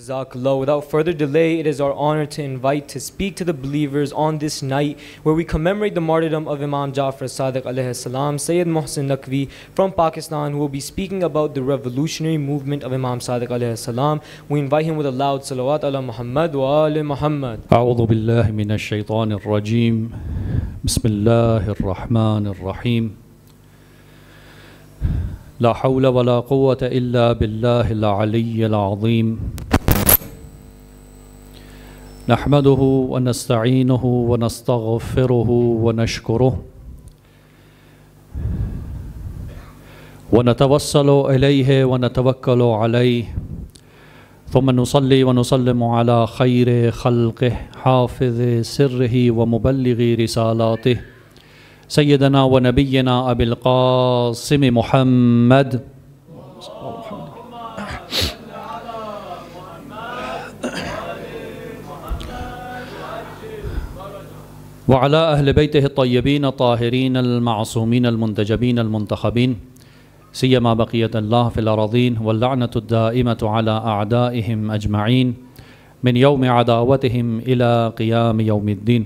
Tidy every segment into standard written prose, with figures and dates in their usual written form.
Jazakallah. Without further delay, it is our honor to invite to speak to the believers on this night where we commemorate the martyrdom of Imam Jafar Sadiq alayhi salam, Sayyid Mohsin Naqvi from Pakistan, who will be speaking about the revolutionary movement of Imam Sadiq alayhi salam. We invite him with a loud salawat ala Muhammad wa ali Muhammad. A'udhu billahi minash shaitanir rajim. Bismillahir rahmanir rahim. La hawla wa la quwwata illa billahil aliyyil azim. نحمده ونستعينه ونستغفره ونشكره ونتوسل إليه ونتوكل عليه ثم نصلي ونسلم على خير خلقه حافظ سره ومبلغ رسالاته سيدنا ونبينا أبي القاسم محمد وعلى أهل بيته الطيبين الطاهرين المعصومين المنتجبين المنتخبين سيما بقية الله في الأراضين واللعنة الدائمة على أعدائهم أجمعين من يوم عداوتهم إلى قيام يوم الدين.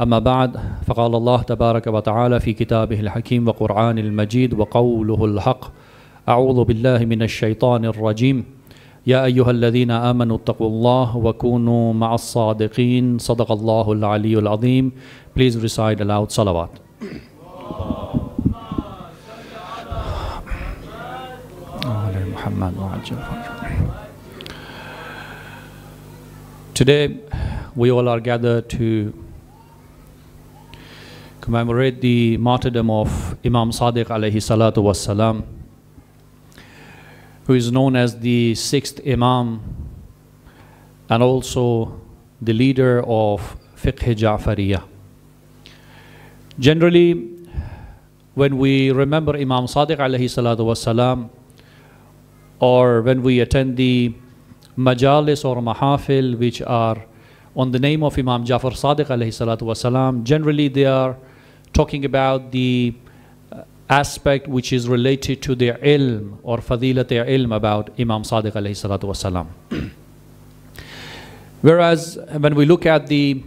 أما بعد، فقال الله تبارك وتعالى في كتابه الحكيم وقرآن المجيد وقوله الحق: أعوذ بالله من الشيطان الرجيم. يا أيها الذين آمنوا اتقوا الله وكونوا مع الصادقين. صدق الله العلي العظيم. Please recite aloud salawat. Today we all are gathered to commemorate the martyrdom of Imam Sadiq alayhi salatu wassalam, who is known as the 6th Imam and also the leader of Fiqh Ja'fariyah. Generally, when we remember Imam Sadiq alayhi salatu wasalam, or when we attend the majalis or mahafil which are on the name of Imam Jafar Sadiq alayhi salatu wasalam, generally they are talking about the aspect which is related to their ilm or fadilat their ilm about Imam Sadiq alayhi salatu wasalam. Whereas when we look at the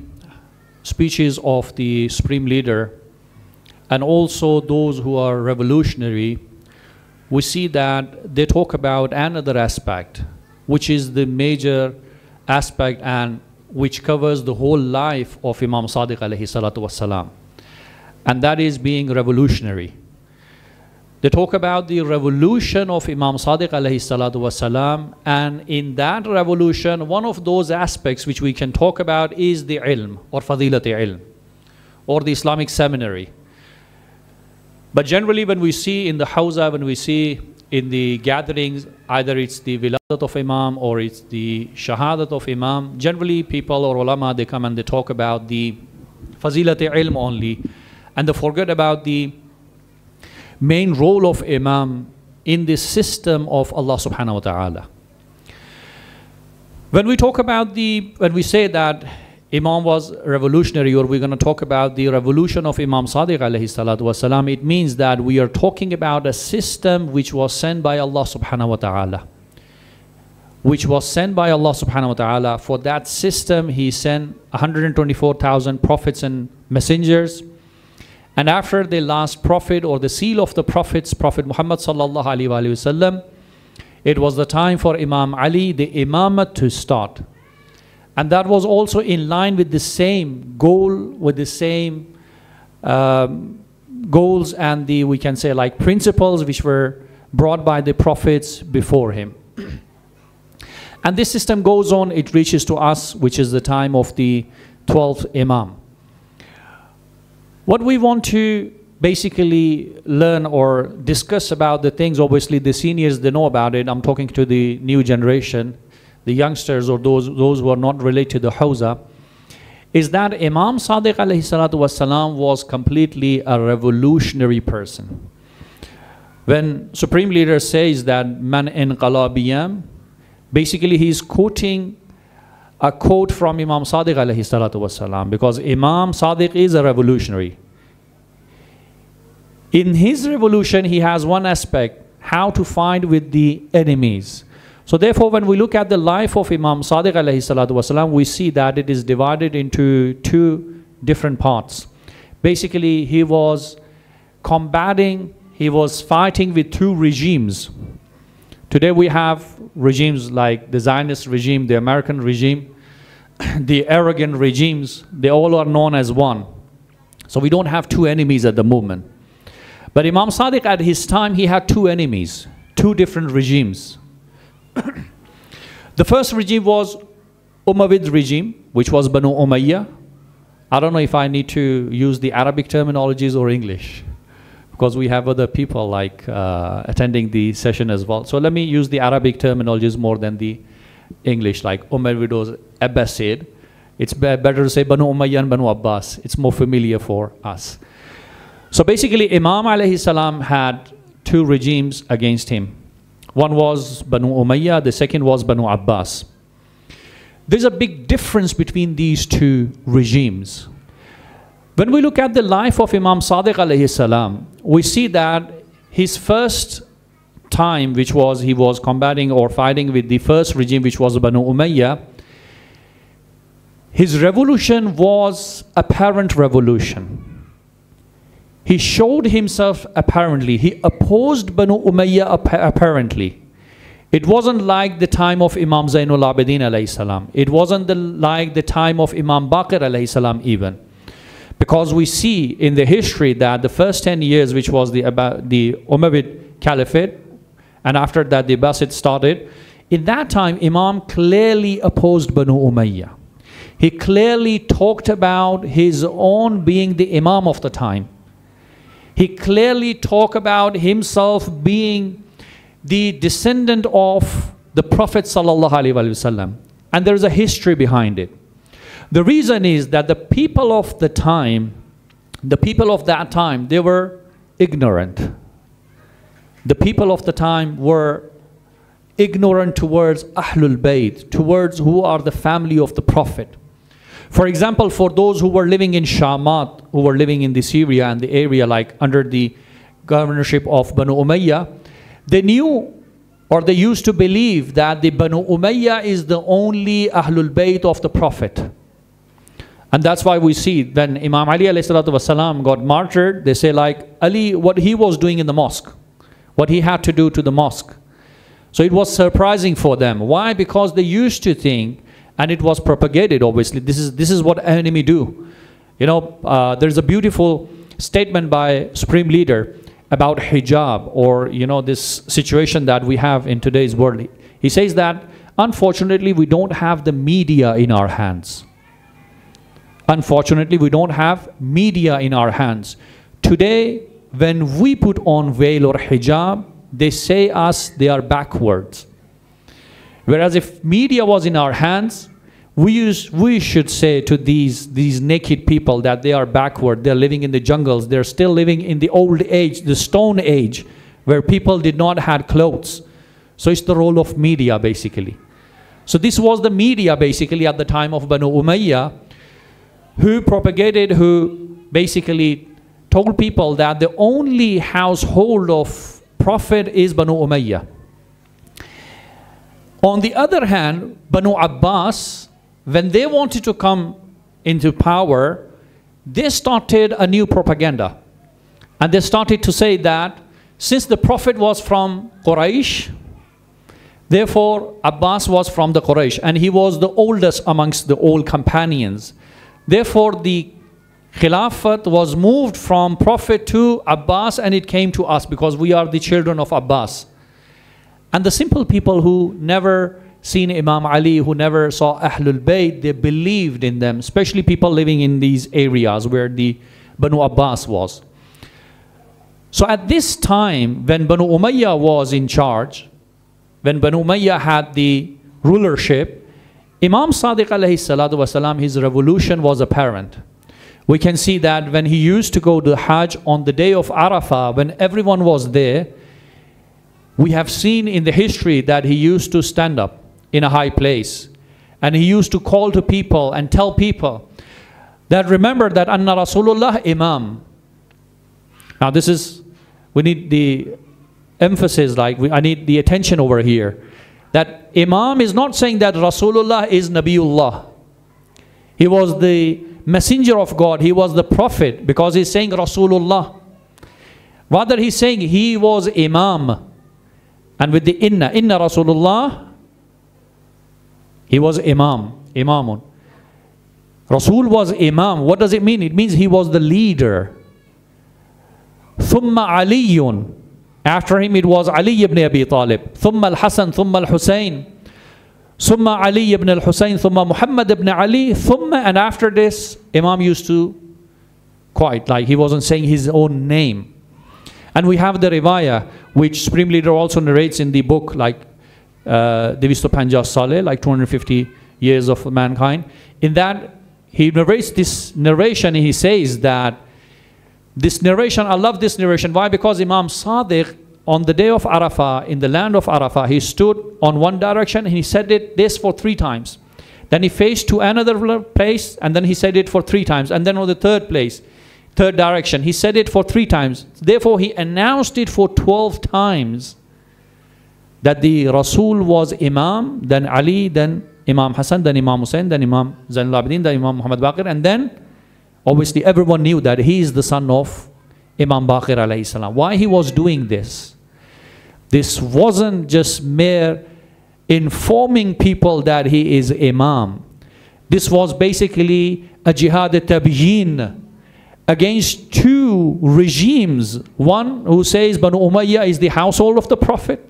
speeches of the Supreme Leader and also those who are revolutionary, we see that they talk about another aspect which is the major aspect and which covers the whole life of Imam Sadiq alayhi salatu wasalam, and that is being revolutionary. They talk about the revolution of Imam Sadiq alayhi salatu wasalam, and in that revolution, one of those aspects which we can talk about is the ilm or fadilat ilm or the Islamic seminary. But generally when we see in the hawza, when we see in the gatherings, either it's the wiladat of Imam or it's the shahadat of Imam, generally people or ulama, they come and they talk about the fazilat ilm only, and they forget about the main role of Imam in the system of Allah subhanahu wa ta'ala. When we talk about when we say that Imam was revolutionary, or we're going to talk about the revolution of Imam Sadiq alayhi salatu wasalam, it means that we are talking about a system which was sent by Allah subhanahu wa ta'ala. Which was sent by Allah subhanahu wa ta'ala. For that system, He sent 124,000 prophets and messengers. And after the last prophet or the seal of the prophets, Prophet Muhammad sallallahu alaihi wasallam, it was the time for Imam Ali, the imamate, to start. And that was also in line with the same goal, with the same goals and the, we can say, like principles which were brought by the prophets before him. And this system goes on, it reaches to us, which is the time of the 12th Imam. What we want to basically learn or discuss about the things, obviously the seniors, they know about it. I'm talking to the new generation, the youngsters or those who are not related to the Hawza, is that Imam Sadiq alayhi salatu wasalam was completely a revolutionary person. When Supreme Leader says that man inqalabiyam, basically he's quoting a quote from Imam Sadiq alayhi salatu wasalam, because Imam Sadiq is a revolutionary. In his revolution, he has one aspect, how to fight with the enemies. So therefore, when we look at the life of Imam Sadiq alayhi salatu wasalam, we see that it is divided into two different parts. Basically, he was combating, he was fighting with two regimes. Today we have regimes like the Zionist regime, the American regime, the arrogant regimes. They all are known as one. So we don't have two enemies at the moment. But Imam Sadiq at his time, he had two enemies, two different regimes. The first regime was Umayyad regime, which was Banu Umayyah. I don't know if I need to use the Arabic terminologies or English, because we have other people like attending the session as well. So let me use the Arabic terminologies more than the English, like Umayyad was Abbasid. It's better to say Banu Umayyah and Banu Abbas. It's more familiar for us. So basically, Imam alayhi salam had two regimes against him. One was Banu Umayyah, the second was Banu Abbas. There's a big difference between these two regimes. When we look at the life of Imam Sadiq alayhi salam, we see that his first time, which was he was combating or fighting with the first regime, which was Banu Umayyah, his revolution was apparent revolution. He showed himself apparently. He opposed Banu Umayyah apparently. It wasn't like the time of Imam Zainul Abidin alayhi salam. It wasn't like the time of Imam Baqir alayhi salam even. Because we see in the history that the first 10 years, which was the Umayyad Caliphate, and after that the Abbasid started, in that time Imam clearly opposed Banu Umayyah. He clearly talked about his own being the Imam of the time. He clearly talked about himself being the descendant of the Prophet sallallahu alaihi wasallam. And there is a history behind it. The reason is that the people of the time, they were ignorant. The people of the time were ignorant towards Ahlul Bayt, towards who are the family of the Prophet. For example, for those who were living in Shamat, who were living in the Syria and the area like under the governorship of Banu Umayyah, they knew or they used to believe that the Banu Umayyah is the only Ahlul Bayt of the Prophet. And that's why we see when Imam Ali alayhi salatu wasalam got martyred, they say like Ali, what he was doing in the mosque, what he had to do to the mosque. So it was surprising for them. Why? Because they used to think, and it was propagated obviously, this is what enemy do. You know, there's a beautiful statement by Supreme Leader about hijab, or you know, this situation that we have in today's world. He says that unfortunately we don't have the media in our hands. Unfortunately we don't have media in our hands. Today when we put on veil or hijab, they say us they are backwards. Whereas if media was in our hands, we should say to these naked people that they are backward, they're living in the jungles, they're still living in the old age, the stone age, where people did not have clothes. So it's the role of media basically. So this was the media basically at the time of Banu Umayyah, who propagated, who basically told people that the only household of Prophet is Banu Umayyah. On the other hand, Banu Abbas, when they wanted to come into power, they started a new propaganda. And they started to say that since the Prophet was from Quraysh, therefore Abbas was from the Quraysh, and he was the oldest amongst the old companions. Therefore the Khilafat was moved from Prophet to Abbas, and it came to us because we are the children of Abbas. And the simple people who never seen Imam Ali, who never saw Ahlul Bayt, they believed in them, especially people living in these areas where the Banu Abbas was. So at this time, when Banu Umayyah was in charge, when Banu Umayyah had the rulership, Imam Sadiq alayhi salatu wasalam, his revolution was apparent. We can see that when he used to go to Hajj on the day of Arafah, when everyone was there, we have seen in the history that he used to stand up in a high place, and he used to call to people and tell people that remember that Anna Rasulullah Imam. Now this is we need the emphasis, like I need the attention over here, that Imam is not saying that Rasulullah is Nabiullah. He was the messenger of God, he was the prophet, because he's saying Rasulullah. Rather he's saying he was Imam. And with the inna Rasulullah, he was Imam, Imamun. Rasul was Imam. What does it mean? It means he was the leader. Thumma Aliyun. After him it was Ali ibn Abi Talib. Thumma al-Hasan, thumma al-Husayn. Thumma Ali ibn al-Husayn, thumma Muhammad ibn Ali. Thumma, and after this, Imam used to quiet, like he wasn't saying his own name. And we have the riwayah, which Supreme Leader also narrates in the book, like Devisto Panjas Saleh, like 250 years of mankind. In that, he narrates this narration, and he says that this narration, I love this narration. Why? Because Imam Sadiq, on the day of Arafah, in the land of Arafah, he stood on one direction and he said this for 3 times. Then he faced to another place, and then he said it for 3 times. And then on the third direction, he said it for 3 times. Therefore, he announced it for 12 times that the Rasul was Imam, then Ali, then Imam Hassan, then Imam Hussain, then Imam Zainul Abidin, then Imam Muhammad Baqir, and then obviously everyone knew that he is the son of Imam Baqir alayhi salam. Why he was doing this? This wasn't just mere informing people that he is Imam. This was basically a jihad at-tabyin against 2 regimes. One who says Banu Umayyah is the household of the Prophet,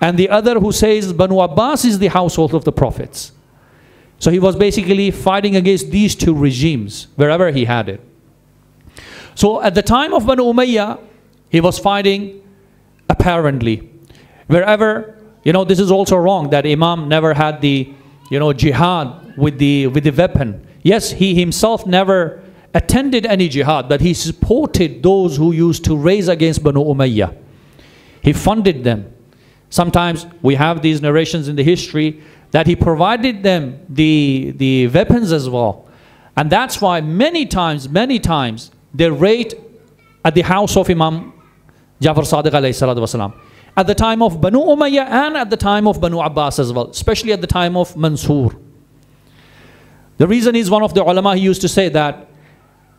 and the other who says Banu Abbas is the household of the prophets. So he was basically fighting against these 2 regimes wherever he had it. So at the time of Banu Umayyah, he was fighting apparently. Wherever, this is also wrong, that Imam never had the, jihad with the weapon. Yes, he himself never attended any jihad, but he supported those who used to raise against Banu Umayyah. He funded them. Sometimes we have these narrations in the history that he provided them the weapons as well. And that's why many times, they raid at the house of Imam Jafar Sadiq alayhi salatu wasalam. At the time of Banu Umayyah and at the time of Banu Abbas as well, especially at the time of Mansur. The reason is, one of the ulama, he used to say that,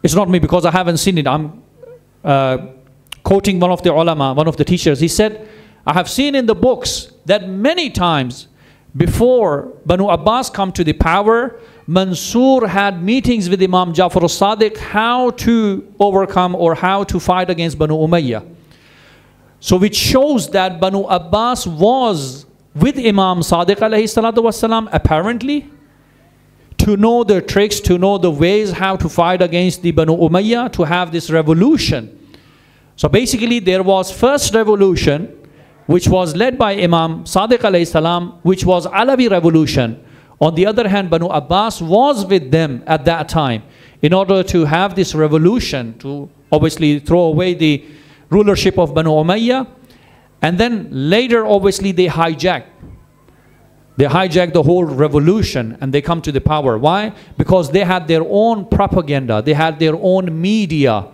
it's not me because I haven't seen it, I'm quoting one of the ulama, one of the teachers. He said, I have seen in the books that many times before Banu Abbas come to the power, Mansur had meetings with Imam Jafar al-Sadiq how to overcome or how to fight against Banu Umayyah. So which shows that Banu Abbas was with Imam Sadiq alayhi salatu wasalam apparently, to know the tricks, to know the ways how to fight against the Banu Umayyah, to have this revolution. So basically there was first revolution, which was led by Imam Sadiq alayhi salam, which was Alawi revolution. On the other hand, Banu Abbas was with them at that time in order to have this revolution, to obviously throw away the rulership of Banu Umayyah. And then later, obviously, they hijacked the whole revolution and they come to the power. Why? Because they had their own propaganda, they had their own media,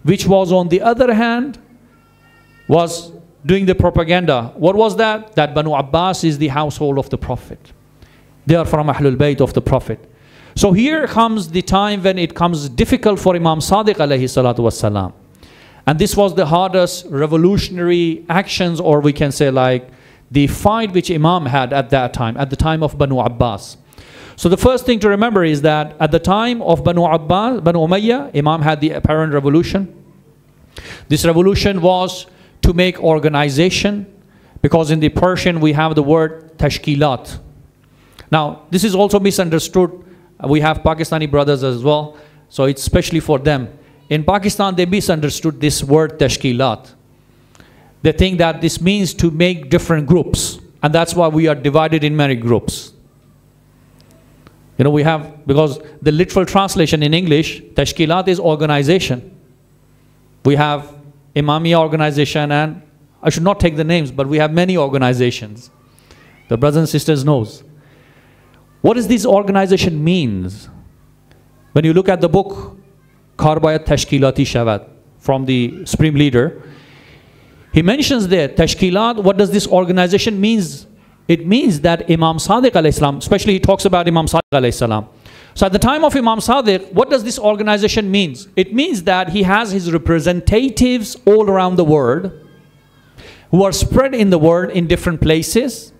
which was on the other hand, was doing the propaganda. What was that? That Banu Abbas is the household of the Prophet. They are from Ahlul Bayt of the Prophet. So here comes the time when it comes difficult for Imam Sadiq alayhi salatu wassalam. And this was the hardest revolutionary actions, or we can say like the fight which Imam had at that time, at the time of Banu Abbas. So the first thing to remember is that at the time of Banu Umayyah, Imam had the apparent revolution. This revolution was to make organization, because in the Persian we have the word tashkilat. Now this is also misunderstood. We have Pakistani brothers as well, so it's especially for them. In Pakistan they misunderstood this word tashkilat. They think that this means to make different groups, and that's why we are divided in many groups. We have, because the literal translation in English, tashkilat is organization. We have Imamiya organization, and I should not take the names, but we have many organizations. The brothers and sisters knows. What does this organization means? When you look at the book, Kar Bayat Tashkilati Shavad, from the Supreme Leader, He mentions there, Tashkilat, what does this organization means? It means that Imam Sadiq alayhi salam, especially he talks about Imam Sadiq alayhi salam. So at the time of Imam Sadiq, what does this organization means? It means that he has his representatives all around the world, who are spread in the world in different places.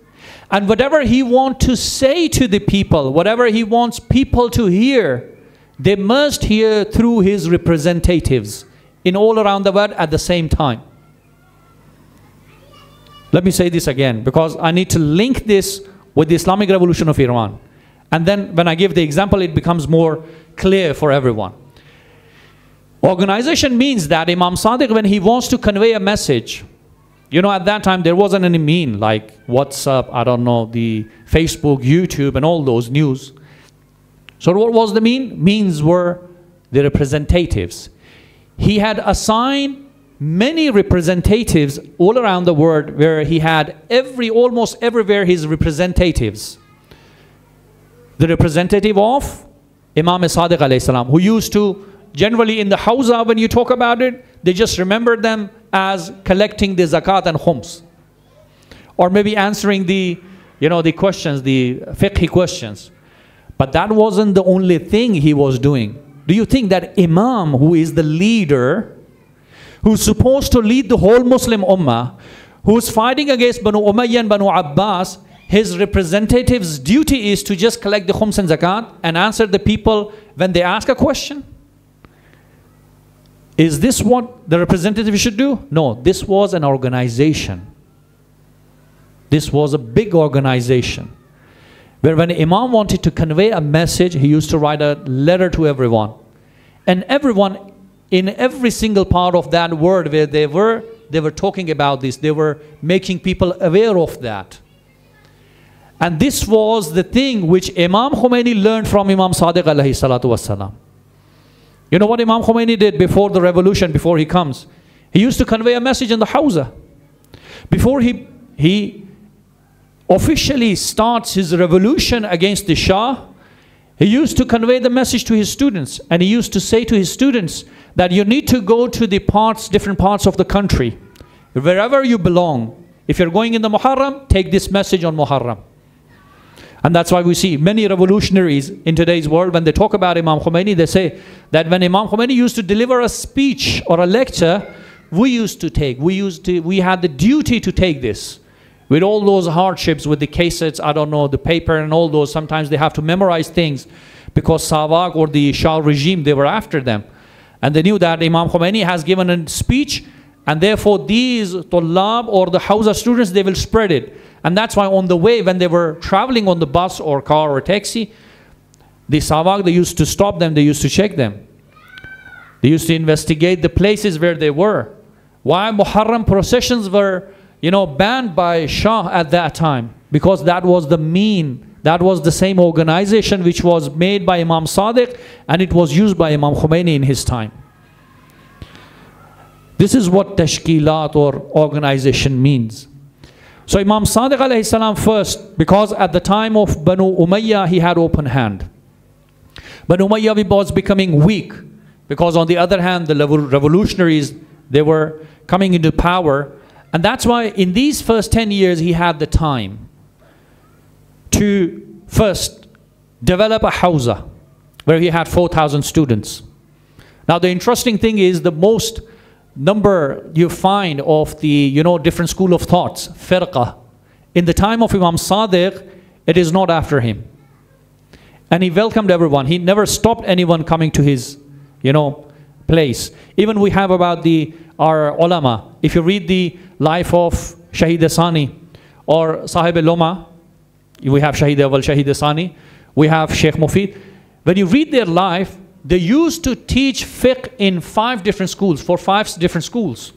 And whatever he wants to say to the people, whatever he wants people to hear, they must hear through his representatives in all around the world at the same time. Let me say this again, because I need to link this with the Islamic Revolution of Iran. And then when I give the example, it becomes more clear for everyone. Organization means that Imam Sadiq, when he wants to convey a message, you know, at that time there wasn't any mean like WhatsApp, I don't know, the Facebook, YouTube, and all those news. So what was the mean? Means were the representatives. He had assigned many representatives all around the world, where he had almost everywhere his representatives. The representative of Imam Sadiq alayhi salam, who used to, generally in the Hawza, when you talk about it, they just remember them as collecting the zakat and khums, or maybe answering the, you know, the questions, the fiqh questions. But that wasn't the only thing he was doing. Do you think that Imam, who is the leader, who's supposed to lead the whole Muslim Ummah, who's fighting against Banu Umayyah and Banu Abbas, his representative's duty is to just collect the khums and zakat and answer the people when they ask a question? Is this what the representative should do? No, this was an organization. This was a big organization, where when Imam wanted to convey a message, he used to write a letter to everyone. And everyone in every single part of that world where they were talking about this. They were making people aware of that. And this was the thing which Imam Khomeini learned from Imam Sadiq alayhi salatu wassalam. You know what Imam Khomeini did before the revolution, before he comes? He used to convey a message in the Hawza. Before he officially starts his revolution against the Shah, he used to convey the message to his students. And he used to say to his students that you need to go to the different parts of the country. Wherever you belong, if you're going in the Muharram, take this message on Muharram. And that's why we see many revolutionaries in today's world, when they talk about Imam Khomeini, they say that when Imam Khomeini used to deliver a speech or a lecture, we had the duty to take this. With all those hardships, with the cassettes, I don't know, the paper and all those, sometimes they have to memorize things because Savak or the Shah regime, they were after them. And they knew that Imam Khomeini has given a speech, and therefore these Tullab or the Hawza students, they will spread it. And that's why on the way, when they were traveling on the bus or car or taxi, the Savak, they used to stop them, they used to check them. They used to investigate the places where they were. Why Muharram processions were, you know, banned by Shah at that time? Because that was that was the same organization which was made by Imam Sadiq, and it was used by Imam Khomeini in his time. This is what tashkilat or organization means. So Imam Sadiq alayhi salam first, because at the time of Banu Umayyah, he had open hand. Banu Umayyah was becoming weak, because on the other hand, the revolutionaries, they were coming into power. And that's why in these first 10 years, he had the time to first develop a Hawza, where he had 4,000 students. Now the interesting thing is, the most number you find of the, you know, different school of thoughts, firqa, in the time of Imam Sadiq, it is not after him. And he welcomed everyone. He never stopped anyone coming to his, you know, place. Even we have about our ulama. If you read the life of Shahid Sani or Sahib al-Loma, we have Shahid Awal, Shahid Sani, we have Sheikh Mufid. When you read their life, they used to teach fiqh in 5 different schools, for 5 different schools.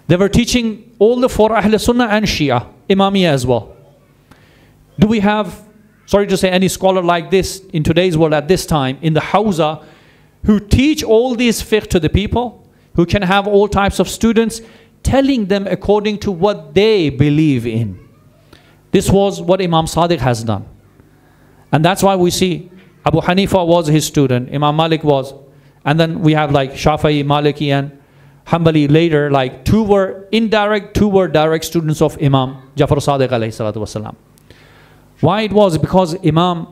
They were teaching all the 4 Ahl Sunnah and Shia, Imamiyah as well. Do we have, sorry to say, any scholar like this in today's world at this time, in the Hawza, who teach all these fiqh to the people, who can have all types of students, telling them according to what they believe in? This was what Imam Sadiq has done. And that's why we see Abu Hanifa was his student, Imam Malik was. And then we have like Shafi'i, Maliki and Hanbali later, like 2 were indirect, 2 were direct students of Imam Jafar Sadiq alayhi salatu wasalam. Why it was? Because Imam,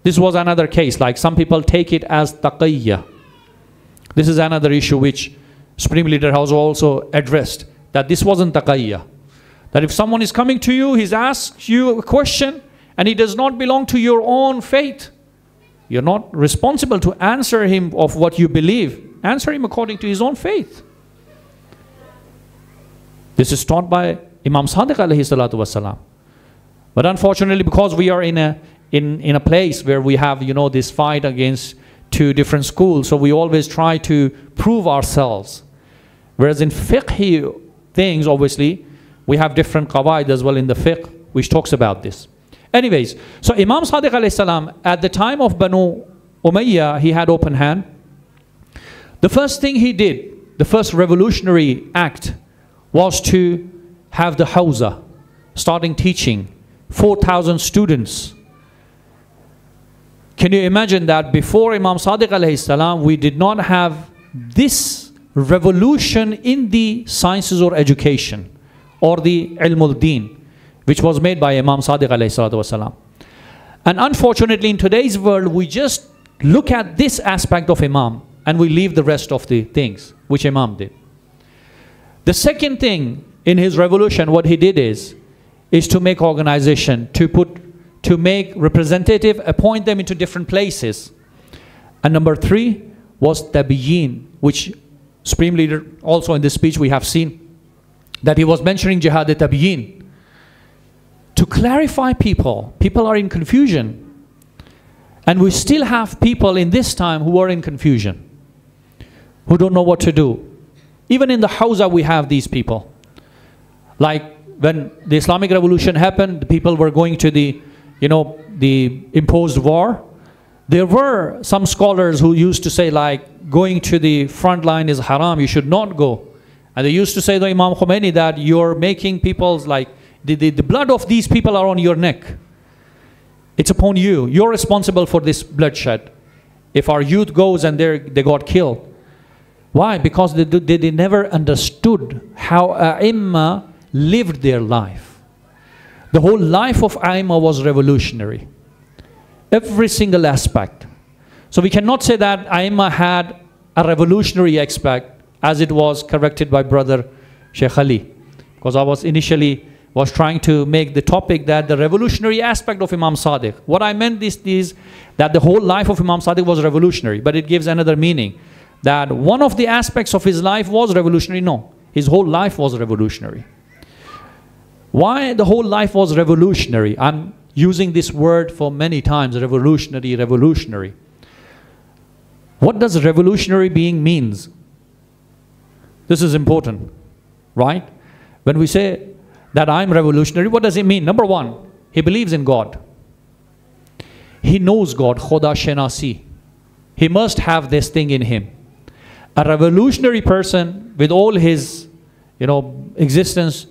this was another case, like some people take it as taqiyya. This is another issue which Supreme Leader has also addressed, that this wasn't taqiyya. That if someone is coming to you, he's asked you a question, and he does not belong to your own faith, you're not responsible to answer him of what you believe. Answer him according to his own faith. This is taught by Imam Sadiq alayhi salatu wasalam. But unfortunately, because we are in a place where we have, you know, this fight against 2 different schools, so we always try to prove ourselves. Whereas in fiqh things, obviously, we have different qawaid as well in the fiqh, which talks about this. Anyways, so Imam Sadiq alayhi salam, at the time of Banu Umayyah, he had open hand. The first thing he did, the first revolutionary act, was to have the Hawza, starting teaching 4,000 students. Can you imagine that before Imam Sadiq alayhi salam, we did not have this revolution in the sciences or education, or the ilmul deen, which was made by Imam Sadiq alayhi salatu wasalam. And unfortunately, in today's world, we just look at this aspect of Imam, and we leave the rest of the things which Imam did. The second thing in his revolution, what he did is to make organization, to make representative, appoint them into different places. And number 3 was tabyin, which Supreme Leader also in this speech we have seen, that he was mentioning jihad tabyin. To clarify people are in confusion. And we still have people in this time who are in confusion, who don't know what to do. Even in the Hawza we have these people. Like when the Islamic Revolution happened, the people were going to the, you know, the imposed war. There were some scholars who used to say, like, going to the front line is haram, you should not go. And they used to say to Imam Khomeini that you're making people's, like, the blood of these people are on your neck. It's upon you. You're responsible for this bloodshed. If our youth goes and they got killed. Why? Because they never understood how A'imma lived their life. The whole life of A'imma was revolutionary. Every single aspect. So we cannot say that A'imma had a revolutionary aspect as it was corrected by brother Sheikh Ali. Because I was initially trying to make the topic that the revolutionary aspect of Imam Sadiq. What I meant is that the whole life of Imam Sadiq was revolutionary, but it gives another meaning. That one of the aspects of his life was revolutionary. No, his whole life was revolutionary. Why the whole life was revolutionary? I'm using this word for many times, revolutionary, revolutionary. What does revolutionary being means? This is important, right? When we say that I'm revolutionary, what does it mean? Number 1, he believes in God. He knows God, Khoda Shenasi. He must have this thing in him. A revolutionary person with all his, you know, existence,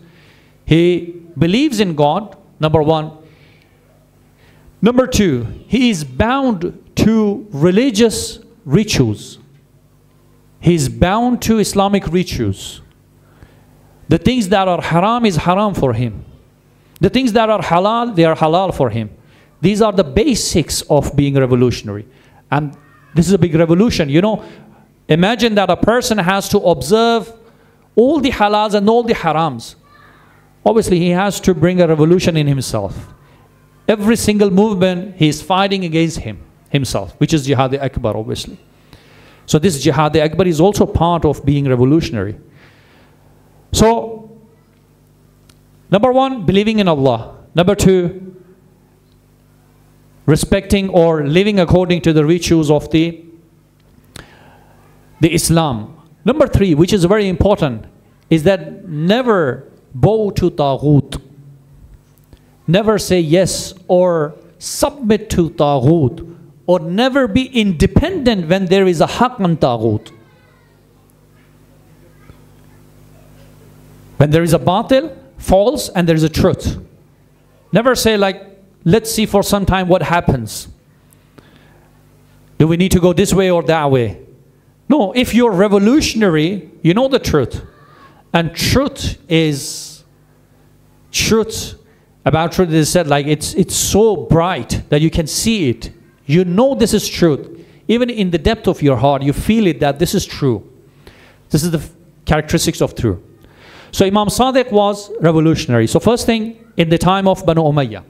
he believes in God, number 1. Number 2, he is bound to religious rituals. He is bound to Islamic rituals. The things that are haram is haram for him. The things that are halal, they are halal for him. These are the basics of being revolutionary. And this is a big revolution. You know, imagine that a person has to observe all the halals and all the harams. Obviously, he has to bring a revolution in himself. Every single movement, he is fighting against himself, which is Jihad Akbar, obviously. So this Jihad Akbar is also part of being revolutionary. So, number 1, believing in Allah. Number 2, respecting or living according to the rituals of the Islam. Number 3, which is very important, is that never bow to Taghut. Never say yes or submit to Taghut. Or never be independent when there is a haqq on Taghut. When there is a batil, false, and there is a truth. Never say, like, let's see for some time what happens. Do we need to go this way or that way? No, if you're revolutionary, you know the truth. And truth is, truth about truth is said like it's so bright that you can see it. You know this is truth. Even in the depth of your heart, you feel it that this is true. This is the characteristics of truth. So Imam Sadiq was revolutionary. So first thing, in the time of Banu Umayyah.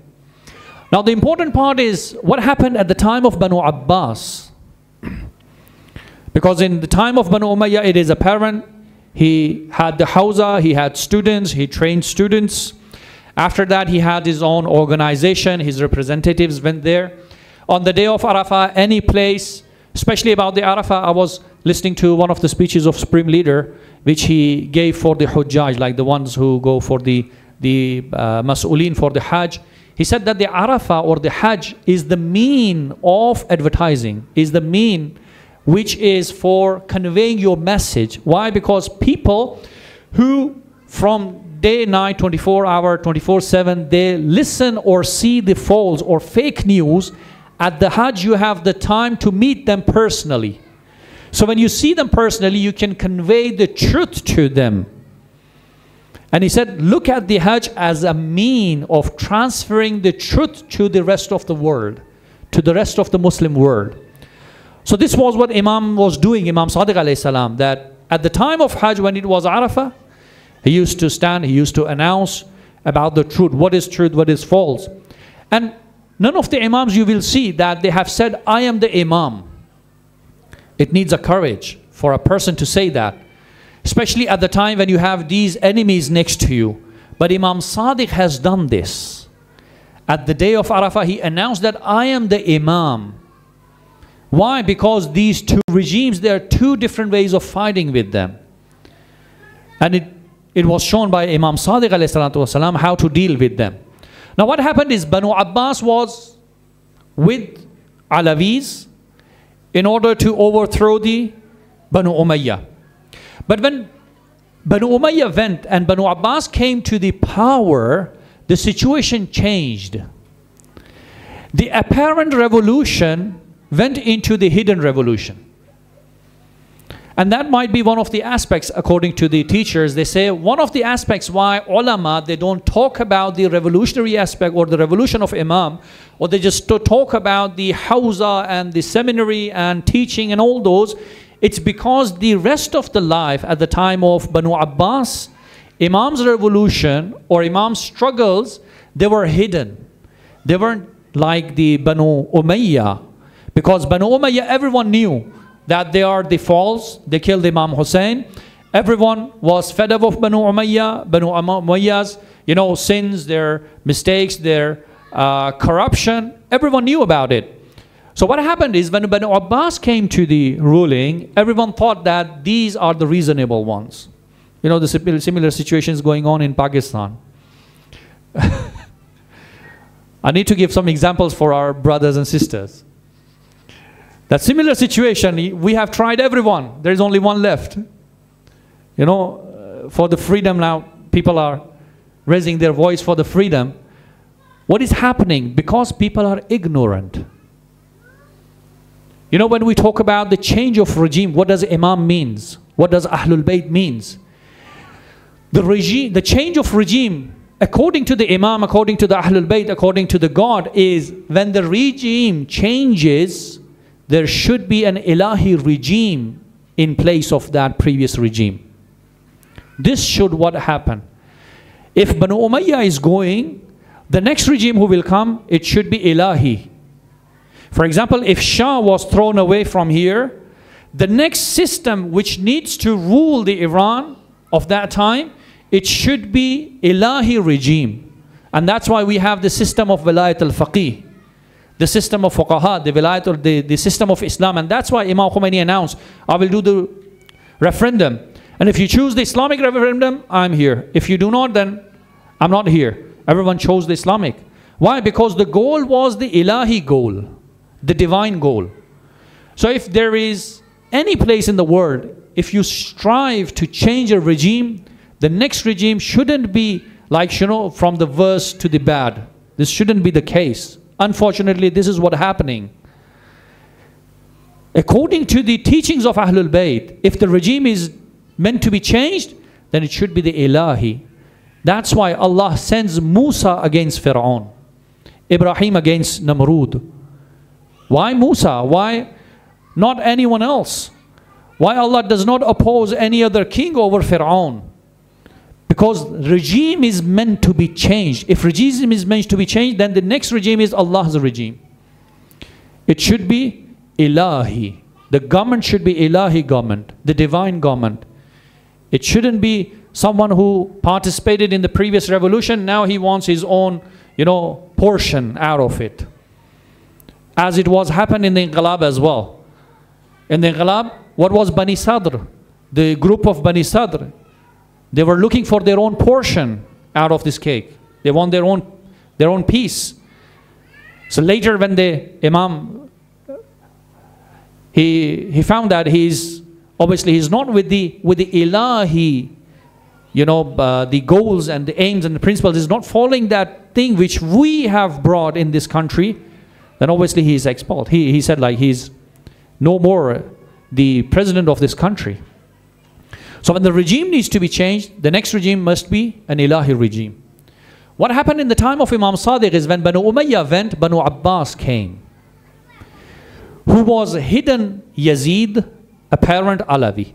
Now the important part is what happened at the time of Banu Abbas. Because in the time of Banu Umayyah, it is apparent he had the Hawza, he had students, he trained students. After that, he had his own organization, his representatives went there. On the day of Arafah, any place, especially about the Arafah, I was listening to one of the speeches of Supreme Leader, which he gave for the Hujjaj, like the ones who go for the Mas'uleen for the Hajj. He said that the Arafah or the Hajj is the mean of advertising, is the mean which is for conveying your message. Why? Because people who from day, night, 24-hour, 24/7, they listen or see the false or fake news. At the Hajj, you have the time to meet them personally. So when you see them personally, you can convey the truth to them. And he said, look at the Hajj as a mean of transferring the truth to the rest of the world, to the rest of the Muslim world. So this was what Imam was doing, Imam Sadiq alayhi salam, that at the time of Hajj, when it was Arafah, he used to stand, he used to announce about the truth, what is truth, what is false. And none of the Imams you will see that they have said, I am the Imam. It needs a courage for a person to say that, especially at the time when you have these enemies next to you. But Imam Sadiq has done this. At the day of Arafah, he announced that I am the Imam. Why? Because these two regimes, there are two different ways of fighting with them. And it was shown by Imam Sadiq ﷺ how to deal with them. Now what happened is Banu Abbas was with Alawis in order to overthrow the Banu Umayyah. But when Banu Umayyah went and Banu Abbas came to the power, the situation changed. The apparent revolution went into the hidden revolution. And that might be one of the aspects, according to the teachers. They say one of the aspects why ulama, they don't talk about the revolutionary aspect or the revolution of Imam, or they just talk about the Hawza and the seminary and teaching and all those. It's because the rest of the life at the time of Banu Abbas, Imam's revolution or Imam's struggles, they were hidden. They weren't like the Banu Umayyah. Because Banu Umayyah, everyone knew that they are the false. They killed Imam Hussein. Everyone was fed up of Banu Umayyah. Banu Umayyah's, sins, their mistakes, their corruption. Everyone knew about it. So what happened is when Banu Abbas came to the ruling, everyone thought that these are the reasonable ones. The similar situations going on in Pakistan. I need to give some examples for our brothers and sisters. That similar situation, we have tried everyone. There is only one left. For the freedom now, people are raising their voice for the freedom. What is happening? Because people are ignorant. When we talk about the change of regime, what does Imam means? What does Ahlul Bayt means? The change of regime, according to the Imam, according to the Ahlul Bayt, according to the God, is when the regime changes, there should be an Ilahi regime in place of that previous regime. This should what happen. If Banu Umayyah is going, the next regime who will come, it should be Ilahi. For example, if Shah was thrown away from here, the next system which needs to rule the Iran of that time, it should be Ilahi regime. And that's why we have the system of Wilayat al-Faqih, the system of Fuqaha, the Wilayat, or the system of Islam. And that's why Imam Khomeini announced, I will do the referendum. And if you choose the Islamic referendum, I'm here. If you do not, then I'm not here. Everyone chose the Islamic. Why? Because the goal was the Ilahi goal, the divine goal. So if there is any place in the world, if you strive to change a regime, the next regime shouldn't be like, from the worst to the bad. This shouldn't be the case. Unfortunately, this is what's happening. According to the teachings of Ahlul Bayt, if the regime is meant to be changed, then it should be the Ilahi. That's why Allah sends Musa against Fir'aun, Ibrahim against Namrud. Why Musa? Why not anyone else? Why Allah does not oppose any other king over Fir'aun? Because regime is meant to be changed. If regime is meant to be changed, then the next regime is Allah's regime. It should be Ilahi. The government should be Ilahi government, the divine government. It shouldn't be someone who participated in the previous revolution, now he wants his own, portion out of it. As it was happened in the Inqilab as well. In the Inqilab, what was Bani Sadr? The group of Bani Sadr. They were looking for their own portion out of this cake. They want their own piece. So later when the Imam, he found that he's not with the Ilahi, the goals and the aims and the principles, is not following that thing which we have brought in this country, then obviously he is expelled. He said like he's no more the president of this country. So when the regime needs to be changed, the next regime must be an Ilahi regime. What happened in the time of Imam Sadiq is when Banu Umayyah went, Banu Abbas came, who was hidden Yazid, apparent Alawi,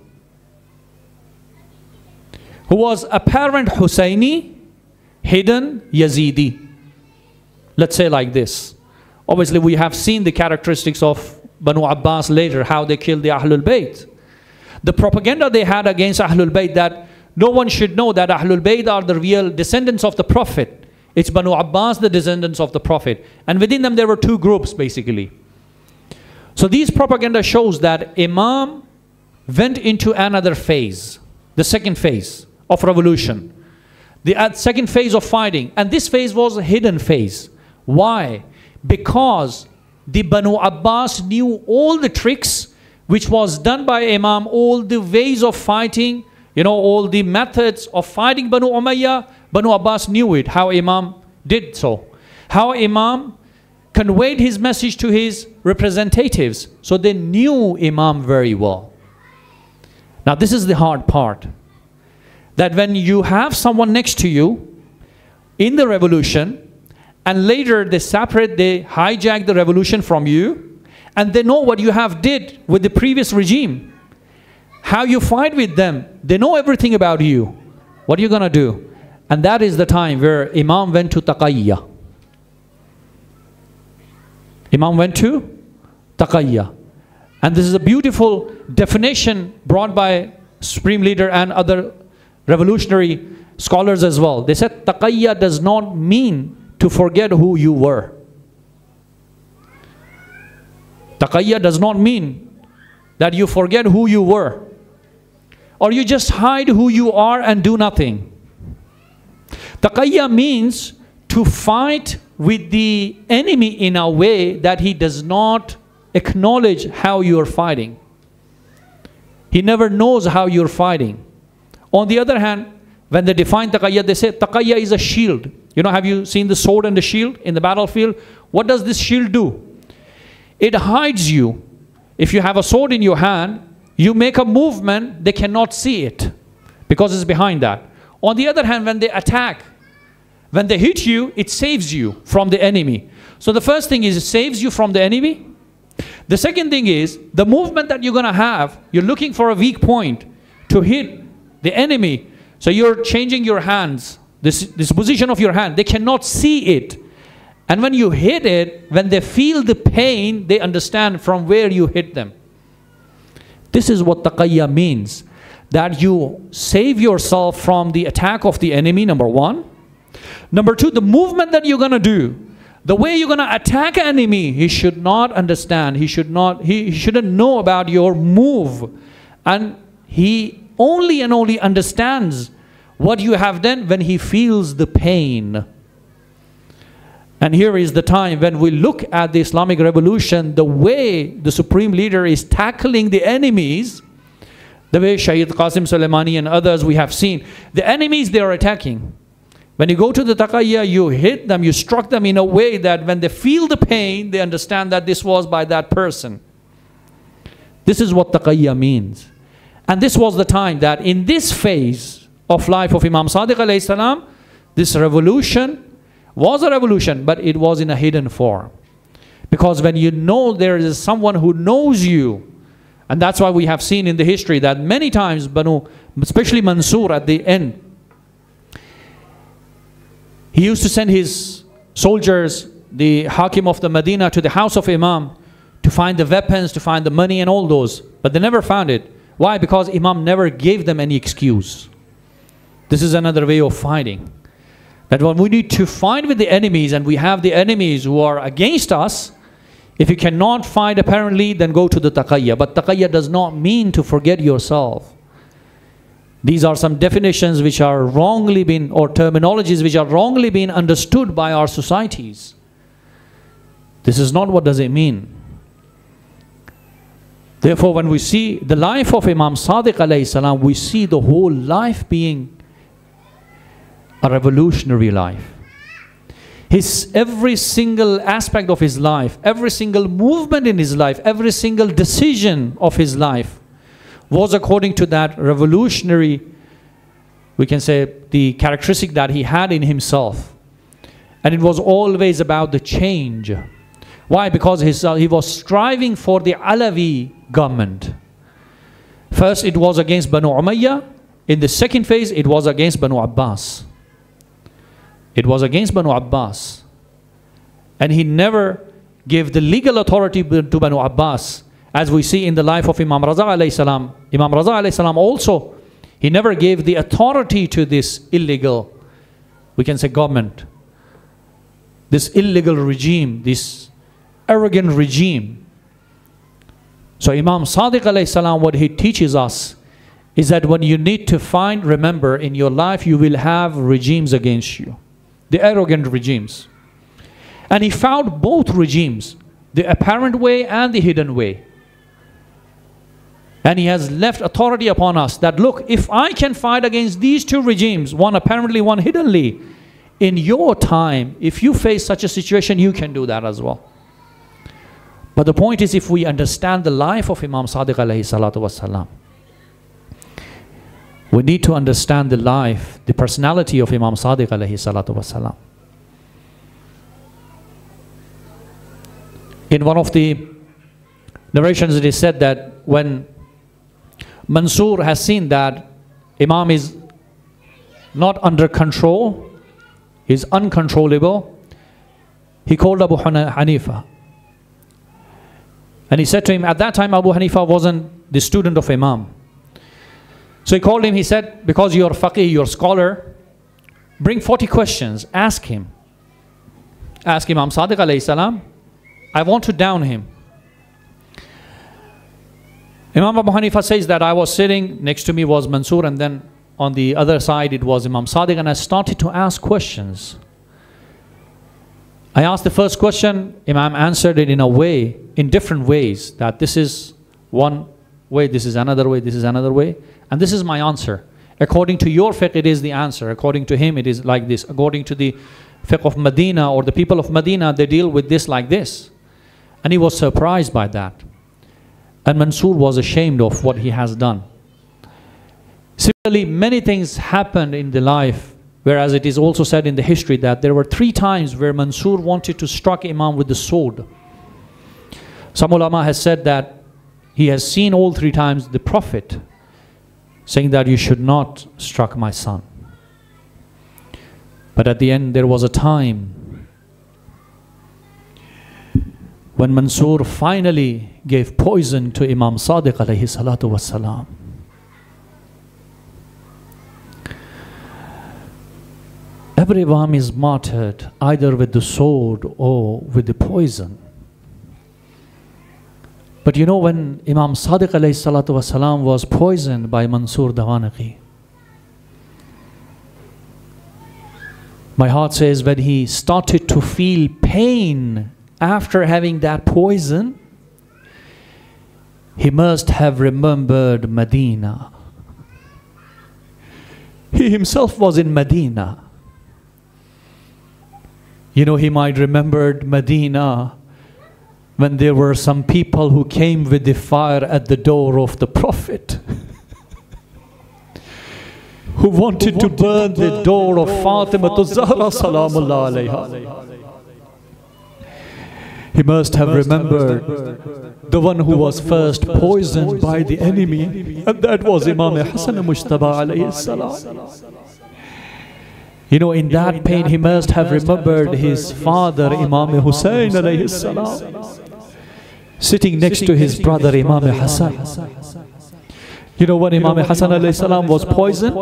who was apparent Husseini, hidden Yazidi. Let's say like this. Obviously we have seen the characteristics of Banu Abbas later, how they killed the Ahlul Bayt. The propaganda they had against Ahlul Bayt, that no one should know that Ahlul Bayt are the real descendants of the Prophet. It's Banu Abbas, the descendants of the Prophet. And within them there were two groups basically. So these propaganda shows that Imam went into another phase, the second phase of revolution, the second phase of fighting. And this phase was a hidden phase. Why? Because the Banu Abbas knew all the tricks which was done by Imam, all the ways of fighting, all the methods of fighting Banu Umayyah. Banu Abbas knew it, how Imam did so, how Imam conveyed his message to his representatives. So they knew Imam very well. Now this is the hard part, that when you have someone next to you in the revolution, and later they hijack the revolution from you, and they know what you have did with the previous regime, how you fight with them, they know everything about you. What are you going to do? And that is the time where Imam went to Taqiyya. Imam went to Taqiyya. And this is a beautiful definition brought by Supreme Leader and other revolutionary scholars as well. They said Taqiyya does not mean to forget who you were. Taqiyya does not mean that you forget who you were, or you just hide who you are and do nothing. Taqiyya means to fight with the enemy in a way that he does not acknowledge how you are fighting. He never knows how you're fighting. On the other hand, when they define Taqiyya, they say Taqiyya is a shield. Have you seen the sword and the shield in the battlefield? What does this shield do? It hides you. If you have a sword in your hand, you make a movement, they cannot see it because it's behind that. On the other hand, when they attack, when they hit you, it saves you from the enemy. So the first thing is it saves you from the enemy. The second thing is the movement that you're going to have, you're looking for a weak point to hit the enemy. So you're changing your hands, this position of your hand. They cannot see it. And when you hit it, when they feel the pain, they understand from where you hit them. This is what Taqiyya means. That you save yourself from the attack of the enemy, number one. Number two, the movement that you're going to do, the way you're going to attack an enemy, he should not understand. He shouldn't know about your move. And he only and only understands what you have done when he feels the pain. And here is the time when we look at the Islamic Revolution, the way the Supreme Leader is tackling the enemies, the way Sayyid Qasim Soleimani and others we have seen, the enemies they are attacking. When you go to the Taqiyya, you hit them, you struck them in a way that when they feel the pain, they understand that this was by that person. This is what taqiyya means. And this was the time that in this phase of life of Imam Sadiq alayhi salam, this revolution was a revolution, but it was in a hidden form. Because when you know there is someone who knows you, and that's why we have seen in the history that many times especially Mansur at the end, he used to send his soldiers, the Hakim of the Medina, to the house of Imam to find the weapons, to find the money and all those. But they never found it. Why? Because Imam never gave them any excuse. This is another way of fighting. That when we need to fight with the enemies, and we have the enemies who are against us, if you cannot fight apparently, then go to the taqiyya. But taqiyya does not mean to forget yourself. These are some definitions which are wrongly been, or terminologies which are wrongly being understood by our societies. This is not what does it mean. Therefore, when we see the life of Imam Sadiq alayhi salam, we see the whole life being a revolutionary life. Every single aspect of his life, every single movement in his life, every single decision of his life was according to that revolutionary, we can say, the characteristic that he had in himself. And it was always about the change. Why? Because he was striving for the Alawi government. First it was against Banu Umayyah. In the second phase it was against Banu Abbas. It was against Banu Abbas. And he never gave the legal authority to Banu Abbas. As we see in the life of Imam Raza alayhi salam. Imam Raza alayhi salam also, he never gave the authority to this illegal, we can say, government. This illegal regime, this arrogant regime. So Imam Sadiq alayhi salam, what he teaches us is that when you need to find, remember, in your life you will have regimes against you. The arrogant regimes. And he found both regimes, the apparent way and the hidden way. And he has left authority upon us that, look, if I can fight against these two regimes, one apparently, one hiddenly, in your time, if you face such a situation, you can do that as well. But the point is, if we understand the life of Imam Sadiq alayhi salatu wasalam, we need to understand the life, the personality of Imam Sadiq alayhi salatu wasalam. In one of the narrations it is said that when Mansur has seen that Imam is not under control, he is uncontrollable, he called Abu Hanifa. And he said to him, at that time Abu Hanifa wasn't the student of Imam. So he called him, he said, because you're faqih, you're scholar, bring 40 questions, ask him. Ask Imam Sadiq alayhi salam, I want to down him. Imam Abu Hanifa says that I was sitting, next to me was Mansur, and then on the other side it was Imam Sadiq, and I started to ask questions. I asked the first question, Imam answered it in a way, in different ways, that this is one way, this is another way, this is another way, and this is my answer. According to your fiqh, it is the answer. According to him, it is like this. According to the fiqh of Medina or the people of Medina, they deal with this like this. And he was surprised by that. And Mansur was ashamed of what he has done. Similarly, many things happened in the life, whereas it is also said in the history that there were 3 times where Mansur wanted to strike Imam with the sword. Some ulama has said that he has seen all 3 times the Prophet saying that you should not strike my son. But at the end there was a time when Mansur finally gave poison to Imam Sadiq alayhi salatu wassalam. Every Imam is martyred either with the sword or with the poison. But you know, when Imam Sadiq alayhi salatu wasalam was poisoned by Mansur Dawanaqi, my heart says when he started to feel pain after having that poison, he must have remembered Medina. He himself was in Medina. You know, he might remembered Medina when there were some people who came with the fire at the door of the Prophet, who wanted to burn the door of Fatima to Zahra Salamullah alayha. He must have remembered the one who was first poisoned by the enemy, and that was Imam Hassan Mujtaba alayhi salam. You know, in that pain, he must have remembered his father, Imam Hussein alayhi salam, sitting next to his brother, Imam Hassan. You know, when Imam Hassan alayhi salam was poisoned,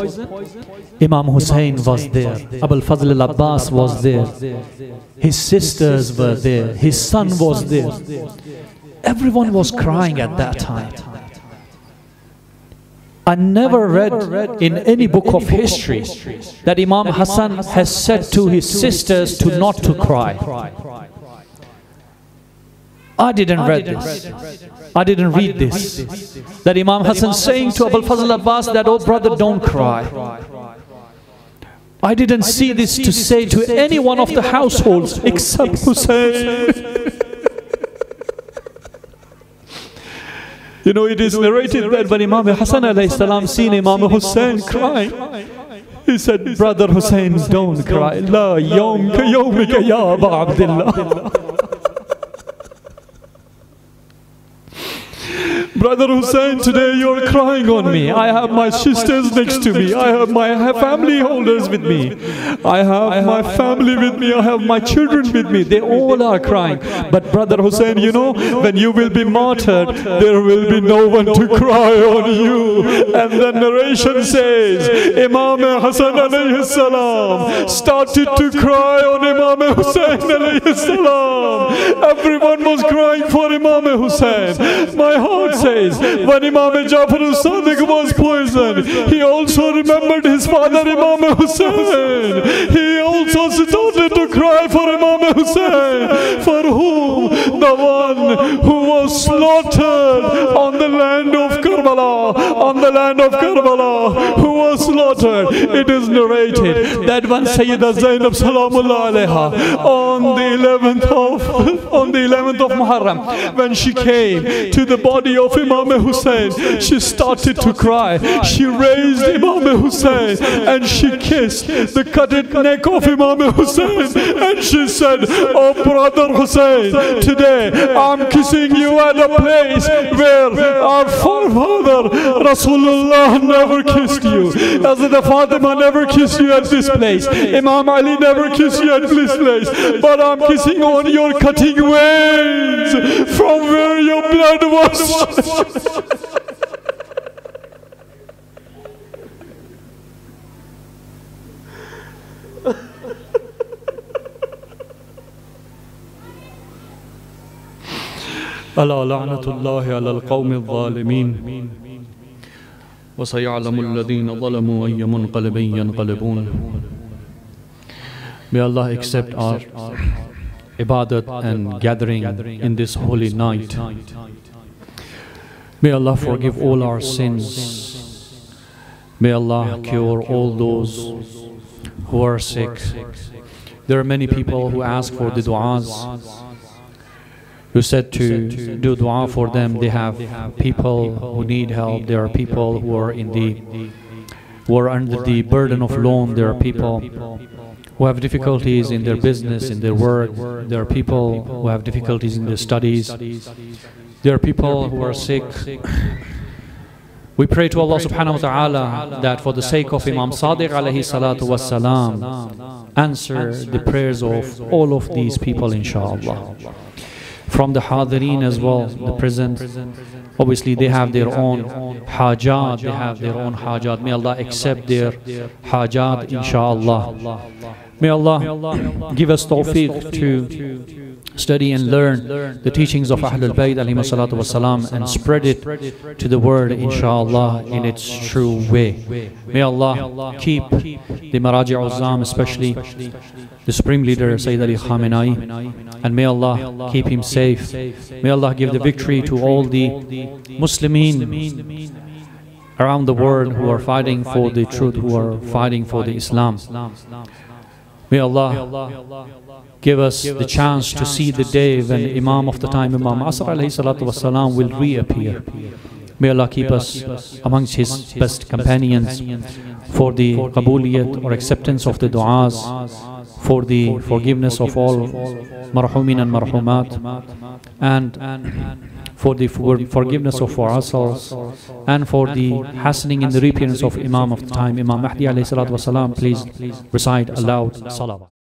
Imam Hussein was there, Abul Fazl al-Abbas was there, his sisters were there, his son was there. Everyone was crying at that time. I never read in any book of history that Imam Hassan has said to his sisters to not to cry. I didn't read this. I didn't read this. That Imam Hassan saying to Abul Fazl Abbas that, oh brother, don't cry. I didn't see this to say to any one of the households except Hussein. You know, it is narrated that when Imam Hassan alayhi salam seen Imam Hussein crying, he said, brother Hussein, don't cry. La yawm ka yawmika ya Aba Abdullah. Brother Hussein, today you're crying on me. I have my sisters next to me. I have my family holders with me. I have my family with me. I have my children with me. They all are crying. But Brother Hussein, you know, when you will be martyred, there will be no one to cry on you. And the narration says, Imam Hassan alayhi salam started to cry on Imam Hussein alayhi salam. Everyone was crying for Imam Hussein. My heart says, when Imam Jafar al-Sadiq was poisoned, he also remembered his father Imam Hussein. He also started to cry for Imam Hussein, for whom the one who was slaughtered on the land of Karbala, who was slaughtered. It is narrated that when Sayyidah Zainab Salamullah alayha on the 11th of Muharram, when she came to the body of Imam Hussein, she started to cry. She raised Imam Hussein and she kissed the cutted neck of Imam Hussein, and she said, oh brother Hussein, today I'm kissing you at a place where our forefather Rasulullah never kissed you. Hazrat Fatima never kissed you at this place. Imam Ali never kissed you at this place. But I'm kissing on your cutting veins from where your blood was. ألا لعنة الله على القوم الظالمين وسيعلم الذين ظلموا أي منقلب ينقلبون. May Allah accept our ibadat and gathering in this holy night. May Allah forgive all our sins. May Allah cure all those who are sick. There are many people who ask for the du'as, who said to do dua for them. They have people who need help. There are people who are under the burden of loan. There are people who have difficulties in their business, in their work. There are people who have difficulties in their studies. There are people who are sick. We pray to Allah subhanahu wa ta'ala that for the sake of Imam Sadiq alayhi salatu wassalam, answer the prayers of all of these people, inshallah. From the Hadireen as well, the present, obviously they have their own hajat, May Allah accept their hajat, inshallah. May Allah give us tawfiq to study and learn the teachings of Ahlul Bayt alayhi salatu wasalam and spread it to the world, inshallah, in its true way. May Allah keep the Maraji' Uzzam, especially the Supreme Leader Sayyid Ali Khamenei, and may Allah keep him safe. May Allah give the victory to all the Muslimin around the world who are fighting for the truth, who are fighting for the Islam. May Allah give us the chance to see the day when Imam of the time, Imam Asr alayhi salatu wasalam, will reappear. May Allah keep us amongst His best companions for the qabuliyat or acceptance of the du'as, for the forgiveness of all marhumin and marhumat, and for the forgiveness of ourselves, and for the hastening in the reappearance of Imam of the time, Imam Mahdi alayhi salatu wasalam. Please recite aloud salawat.